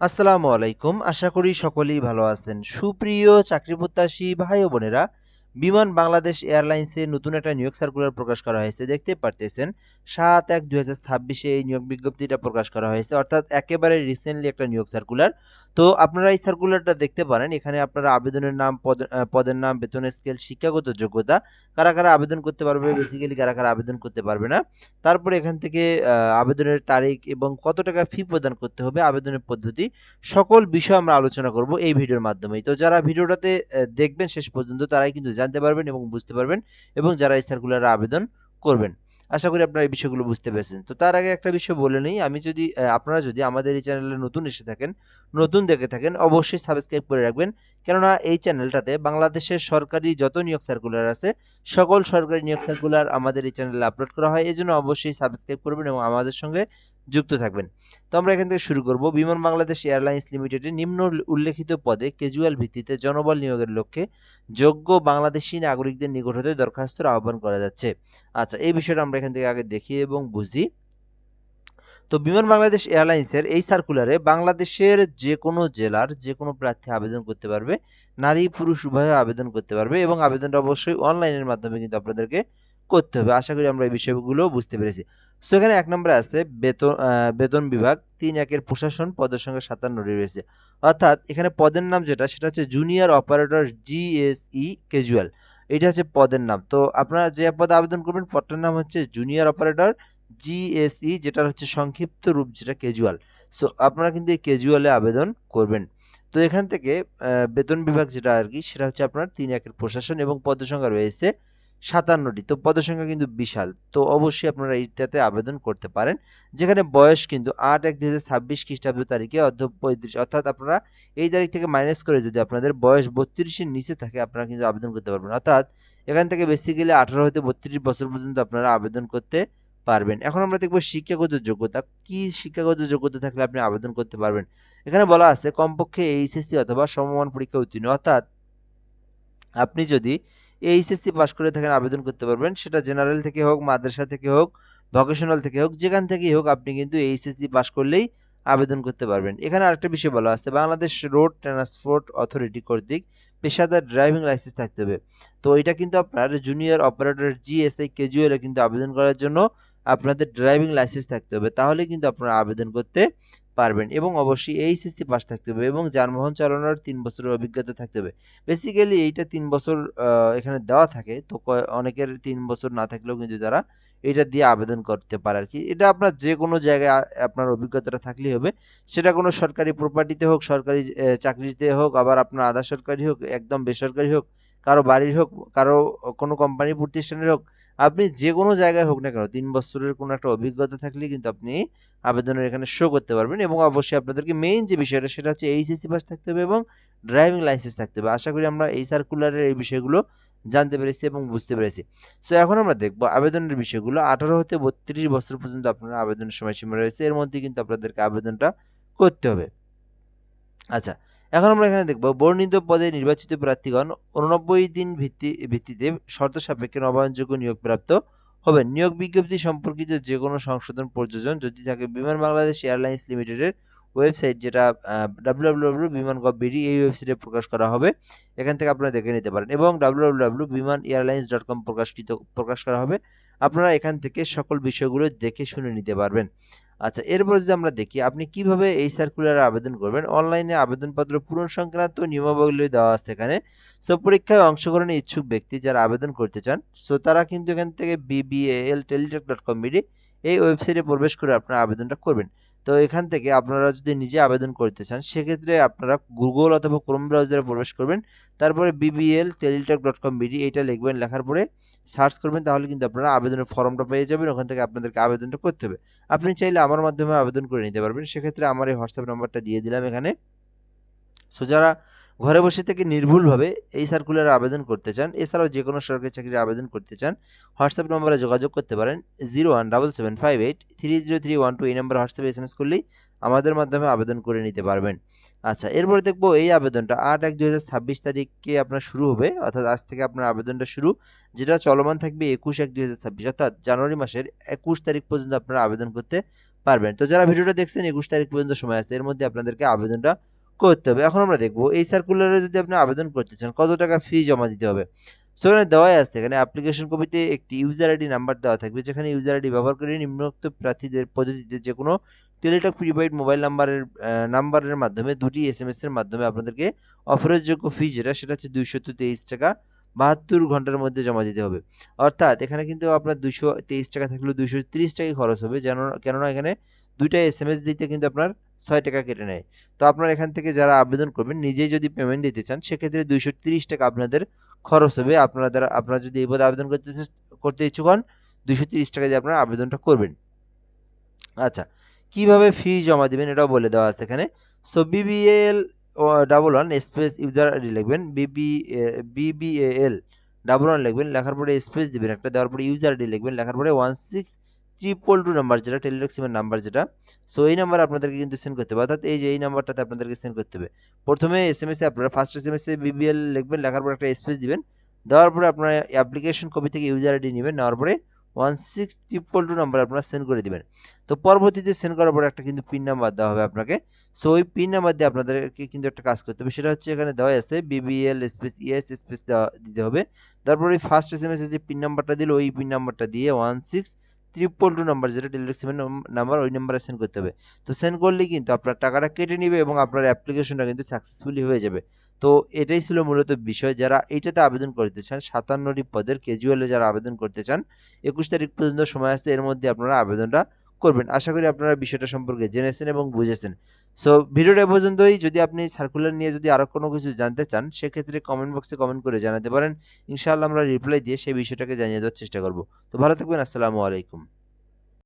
আসসালামু আলাইকুম। আশা করি সকলেই ভালো আছেন। সুপ্রিয় চাকরি প্রত্যাশী ভাই ও বোনেরা, বিমান বাংলাদেশ এয়ারলাইন্সে নতুন একটা নিয়োগ সার্কুলার প্রকাশ করা হয়েছে। দেখতে পারতেছেন ৭/১/২০২৬ এই নিয়োগ বিজ্ঞপ্তিটা প্রকাশ করা হয়েছে। অর্থাৎ একেবারে রিসেন্টলি একটা নিয়োগ সার্কুলার। তো আপনারা এই সার্কুলারটা দেখতে পারেন। এখানে আপনারা আবেদনের নাম, পদের নাম, বেতন স্কেল, শিক্ষাগত যোগ্যতা, কারা আবেদন করতে পারবে, বেসিক্যালি কারা আবেদন করতে পারবে না। তারপরে এখান থেকে আবেদনের তারিখ এবং কত টাকা ফি প্রদান করতে হবে, আবেদনের পদ্ধতি, সকল বিষয় আমরা আলোচনা করব এই ভিডিওর মাধ্যমেই। তো যারা ভিডিওটাতে দেখবেন শেষ পর্যন্ত তারাই কিন্তু জানতে পারবেন এবং বুঝতে পারবেন, এবং যারা এই সার্কুলারে আবেদন করবেন। আশা করি আপনারা এই বিষয়গুলো বুঝতে পেরেছেন। তো তার আগে একটা বিষয় বলে নেই, আমি যদি আপনারা যদি আমাদের এই চ্যানেলে নতুন এসে থাকেন, নতুন দেখে থাকেন, অবশ্যই সাবস্ক্রাইব করে রাখবেন। কেননা এই চ্যানেলটাতে বাংলাদেশের সরকারি যত নিয়োগ সার্কুলার আছে, সকল সরকারি নিয়োগ সার্কুলার আমাদের এই চ্যানেলে আপলোড করা হয়। এজন্য অবশ্যই সাবস্ক্রাইব করবেন এবং আমাদের সঙ্গে যুক্ত থাকবেন। তো আমরা এখান থেকে শুরু করব। বিমান বাংলাদেশ এয়ারলাইন্স লিমিটেডে নিম্ন উল্লেখিত পদে ক্যাজুয়াল ভিত্তিতে জনবল নিয়োগের লক্ষ্যে যোগ্য বাংলাদেশী নাগরিকদের নিকট হতে দরখাস্তর আহ্বান করা যাচ্ছে। আচ্ছা, এই বিষয়টা আমরা এখান থেকে আগে দেখি এবং বুঝি। তো বিমান বাংলাদেশ এয়ারলাইন্সের এই সার্কুলারে বাংলাদেশের যে কোনো জেলার যে কোনো প্রার্থী আবেদন করতে পারবে। নারী পুরুষ উভয়ে আবেদন করতে পারবে এবং আবেদনটা অবশ্যই অনলাইনের মাধ্যমে কিন্তু আপনাদেরকে করতে হবে। আশা করি আমরা এই বিষয়গুলো বুঝতে পেরেছি। তো এখানে ১ নম্বরে আছে বেতন বিভাগ ৩-১ এর প্রশাসন, পদের সংখ্যা ৫৭টি রয়েছে। অর্থাৎ এখানে পদের নাম যেটা সেটা হচ্ছে জুনিয়র অপারেটর জিএসই ক্যাজুয়াল। এটা হচ্ছে পদের নাম। তো আপনারা যে পদে আবেদন করবেন পদটার নাম হচ্ছে জুনিয়র অপারেটর জিএসই, যেটার হচ্ছে সংক্ষিপ্ত রূপ যেটা ক্যাজুয়াল। সো আপনারা কিন্তু এই ক্যাজুয়ালে আবেদন করবেন। তো এখান থেকে বেতন বিভাগ যেটা আরকি সেটা হচ্ছে আপনার ৩-১ এর প্রশাসন এবং পদসংখ্যা রয়েছে ৫৭টি। তো পদসংখ্যা কিন্তু বিশাল। তো অবশ্যই আপনারা এইটাতে আবেদন করতে পারেন। যেখানে বয়স কিন্তু ৮/১/২০২৬ খ্রিস্টাব্দ তারিখে অর্ধ ৩৫, অর্থাৎ আপনারা এই তারিখ থেকে মাইনাস করে যদি আপনাদের বয়স ৩২ এর নিচে থাকে আপনারা কিন্তু আবেদন করতে পারবেন। অর্থাৎ এখান থেকে বেসিক্যালি ১৮ হতে ৩২ বছর পর্যন্ত আপনারা আবেদন করতে পারবেন। এখন আমরা দেখব শিক্ষাগত যোগ্যতা। কি শিক্ষাগত যোগ্যতা থাকলে আপনি আবেদন করতে পারবেন? এখানে বলা আছে কমপক্ষে এইচএসসি অথবা সমমান পরীক্ষায় উত্তীর্ণ। অর্থাৎ আপনি যদি এইচএসসি পাস করে থাকেন আবেদন করতে পারবেন। সেটা জেনারেল থেকে হোক, মাদ্রাসা থেকে হোক, ভোকেশনাল থেকে হোক, যেখান থেকেই হোক আপনি কিন্তু এইচএসসি পাস করলেই আবেদন করতে পারবেন। এখানে আরেকটা বিষয় বলা আছে, বাংলাদেশ রোড ট্রান্সপোর্ট অথরিটি কর্তৃক পেশাদার ড্রাইভিং লাইসেন্স থাকতে হবে। তো এটা কিন্তু আপনার জুনিয়র অপারেটর জিএসআই ক্যাজুয়ালে কিন্তু আবেদন করার জন্য আপনাদের ড্রাইভিং লাইসেন্স থাকতে হবে। তাহলে কিন্তু আপনারা আবেদন করতে পারবেন এবং অবশ্যই এইচএসসি পাস থাকতে হবে এবং যানবাহন চালানোর ৩ বছরের অভিজ্ঞতা থাকতে হবে। বেসিক্যালি এইটা ৩ বছর এখানে দেওয়া থাকে। তো অনেকের ৩ বছর না থাকলেও কিন্তু তারা এটা দিয়ে আবেদন করতে পারে আরকি। এটা আপনার যেকোনো জায়গায় আপনার অভিজ্ঞতাটা থাকলেই হবে। সেটা কোনো সরকারি প্রপার্টিতে হোক, সরকারি চাকরিতে হোক, আবার আপনার আধা সরকারি হোক, একদম বেসরকারি হোক, কারো বাড়ির হোক, কারো কোনো কোম্পানি প্রতিষ্ঠানের হোক, আপনি যেকোনো জায়গায় হোক না কেন ৩ বছরের কোনো একটা অভিজ্ঞতা থাকলেই কিন্তু আপনি আবেদনের এখানে শো করতে পারবেন এবং অবশ্যই আপনাদেরকে মেইন যে বিষয়টা সেটা হচ্ছে এইচএসসি পাস থাকতে হবে এবং ড্রাইভিং লাইসেন্স থাকতে হবে। আশা করি আমরা এই সার্কুলারের এই বিষয়গুলো জানতে পেরেছি এবং বুঝতে পেরেছি। সো এখন আমরা দেখব আবেদনের বিষয়গুলো। ১৮ হতে ৩২ বছর পর্যন্ত আপনার আবেদনের সময়সীমা রয়েছে। এর মধ্যে কিন্তু আপনাদেরকে আবেদনটা করতে হবে। আচ্ছা, এখন আমরা এখানে দেখব বর্ণিত পদে নির্বাচিত প্রার্থীগণ ৮৯ দিন ভিত্তিতে শর্ত সাপেক্ষে নবায়নযোগ্য নিয়োগপ্রাপ্ত হবেন। নিয়োগ বিজ্ঞপ্তি সম্পর্কিত যে কোনো সংশোধন প্রযোজন যদি থাকে বিমান বাংলাদেশ এয়ারলাইন্স লিমিটেডের ওয়েবসাইট, যেটা www.biman.gov.bd, এই ওয়েবসাইটে প্রকাশ করা হবে। এখান থেকে আপনারা দেখে নিতে পারেন এবং www.bimanairlines.com প্রকাশ করা হবে। আপনারা এখান থেকে সকল বিষয়গুলো দেখে শুনে নিতে পারবেন। আচ্ছা, এরপর যদি আমরা দেখি আপনি কিভাবে এই সার্কুলারে আবেদন করবেন। অনলাইনে আবেদনপত্র পূরণ সংক্রান্ত নিয়মাবলী দেওয়া আছে এখানে। সো পরীক্ষায় অংশগ্রহণে ইচ্ছুক ব্যক্তি যারা আবেদন করতে চান, সো তারা কিন্তু এখান থেকে bbalteletalk.com.bd এই ওয়েবসাইটে প্রবেশ করে আপনারা আবেদনটা করবেন। তো এখান থেকে আপনারা যদি নিজে আবেদন করতে চান সেক্ষেত্রে আপনারা গুগল অথবা ক্রোম ব্রাউজারে প্রবেশ করবেন। তারপরে bbalteletalk.com.bd এইটা লিখবেন, লেখার পরে সার্চ করবেন, তাহলে কিন্তু আপনারা আবেদনের ফর্মটা পেয়ে যাবেন। ওখান থেকে আপনাদেরকে আবেদনটা করতে হবে। আপনি চাইলে আমার মাধ্যমে আবেদন করে নিতে পারবেন। সেক্ষেত্রে আমার এই হোয়াটসঅ্যাপ নাম্বারটা দিয়ে দিলাম এখানে। সো যারা ঘরে বসে থেকে নির্ভুলভাবে এই সার্কুলারে আবেদন করতে চান, এছাড়াও যে কোনো সরকারি চাকরির আবেদন করতে চান, হোয়াটসঅ্যাপ নম্বরে যোগাযোগ করতে পারেন। 0177583031 এই নম্বরে হোয়াটসঅ্যাপে এসএমএস করলেই আমাদের মাধ্যমে আবেদন করে নিতে পারবেন। আচ্ছা, এরপরে দেখব এই আবেদনটা ৮/১/২০২৬ তারিখে আপনার শুরু হবে, অর্থাৎ আজ থেকে আপনার আবেদনটা শুরু, যেটা চলমান থাকবে ২১/১/২০২৬, অর্থাৎ জানুয়ারি মাসের ২১ তারিখ পর্যন্ত আপনারা আবেদন করতে পারবেন। তো যারা ভিডিওটা দেখছেন ২১ তারিখ পর্যন্ত সময় আছে, এর মধ্যে আপনাদেরকে আবেদনটা করতে হবে। এখন আমরা দেখব এই সার্কুলারে যদি আপনি আবেদন করতে চান কত টাকা ফি জমা দিতে হবে। সো এখানে দেওয়াই আছে, এখানে অ্যাপ্লিকেশন কপিতে একটি ইউজার আইডি নাম্বার দেওয়া থাকবে, যেখানে ইউজার আইডি ব্যবহার করে নিম্নোক্ত প্রার্থীদের পদ্ধতিতে যে কোনো টেলিটক প্রিপেইড মোবাইল নাম্বারের মাধ্যমে ২টি এসএমএস এর মাধ্যমে আপনাদেরকে অফারেরযোগ্য ফি সেটা হচ্ছে ৳২২৩ ৭২ ঘন্টার মধ্যে জমা দিতে হবে। অর্থাৎ এখানে কিন্তু আপনার ৳২২৩ থাকলেও ৳২৩০ খরচ হবে, কেননা এখানে ২টা এসএমএস দিতে কিন্তু আপনার ৳৬ কেটে নেয়। তো আপনারা এখান থেকে যারা আবেদন করবেন নিজেই যদি পেমেন্ট দিতে চান সেক্ষেত্রে ৳২৩০ আপনাদের খরচ হবে। আপনারা যদি এই পদে আবেদন করতে ইচ্ছুক হন, ৳২৩০ দিয়ে আপনারা আবেদনটা করবেন। আচ্ছা, কিভাবে ফি জমা দিবেন এটাও বলে দেওয়া আছে এখানে। So BBAL 11 space user ID লিখবেন, BBAL 11 লিখবেন, লেখার পরে স্পেস দিবেন একটা, দেওয়ার পরে ইউজার আইডি লিখবেন, লেখার পরে 16222 নাম্বার যেটা টেলিটক সিমের নাম্বার যেটা, সো এই নাম্বার আপনাদেরকে কিন্তু সেন্ড করতে হবে। অর্থাৎ এই যে এই নাম্বারটাতে আপনাদেরকে সেন্ড করতে হবে। প্রথমে এসএমএসে আপনারা ফার্স্ট এসএমএসে BBL লিখবেন, লেখার পরে একটা স্পেস দিবেন, দেওয়ার পরে আপনারা অ্যাপ্লিকেশন কপি থেকে ইউজার আইডি নেবেন, নেওয়ার পরে 16222 নাম্বার আপনারা সেন্ড করে দিবেন। তো পরবর্তীতে সেন্ড করার পরে একটা কিন্তু পিন নাম্বার দেওয়া হবে আপনাকে। সো ওই পিন নাম্বার দিয়ে আপনাদেরকে কিন্তু একটা কাজ করতে হবে, সেটা হচ্ছে এখানে দেওয়া আছে BBL স্পেস ইএস স্পেস দিতে হবে। তারপর ওই ফার্স্ট এসএমএস এ যে পিন নাম্বারটা দিল ওই পিন নাম্বারটা দিয়ে 16222 নাম্বার যেটা টেলিটক সিমের নাম্বার ওই নাম্বারে সেন্ড করতে হবে। তো সেন্ড করলেই কিন্তু আপনার টাকাটা কেটে নিবে এবং আপনার অ্যাপ্লিকেশনটা কিন্তু সাকসেসফুলি হয়ে যাবে। তো এটাই ছিল মূলত বিষয়। যারা এইটাতে আবেদন করতে চান ৫৭টি পদের ক্যাজুয়ালে যারা আবেদন করতে চান ২১ তারিখ পর্যন্ত সময় আছে, এর মধ্যে আপনারা আবেদনটা করবেন। আশা করি আপনারা বিষয়টা সম্পর্কে জেনেছেন এবং বুঝেছেন। সো ভিডিওটা এ পর্যন্তই। যদি আপনি সার্কুলার নিয়ে যদি আরো কোনো কিছু জানতে চান সেক্ষেত্রে কমেন্ট বক্সে কমেন্ট করে জানাতে পারেন। ইনশাআল্লাহ আমরা রিপ্লাই দিয়ে সেই বিষয়টাকে জানিয়ে দেওয়ার চেষ্টা করব। তো ভালো থাকবেন। আসসালামু আলাইকুম।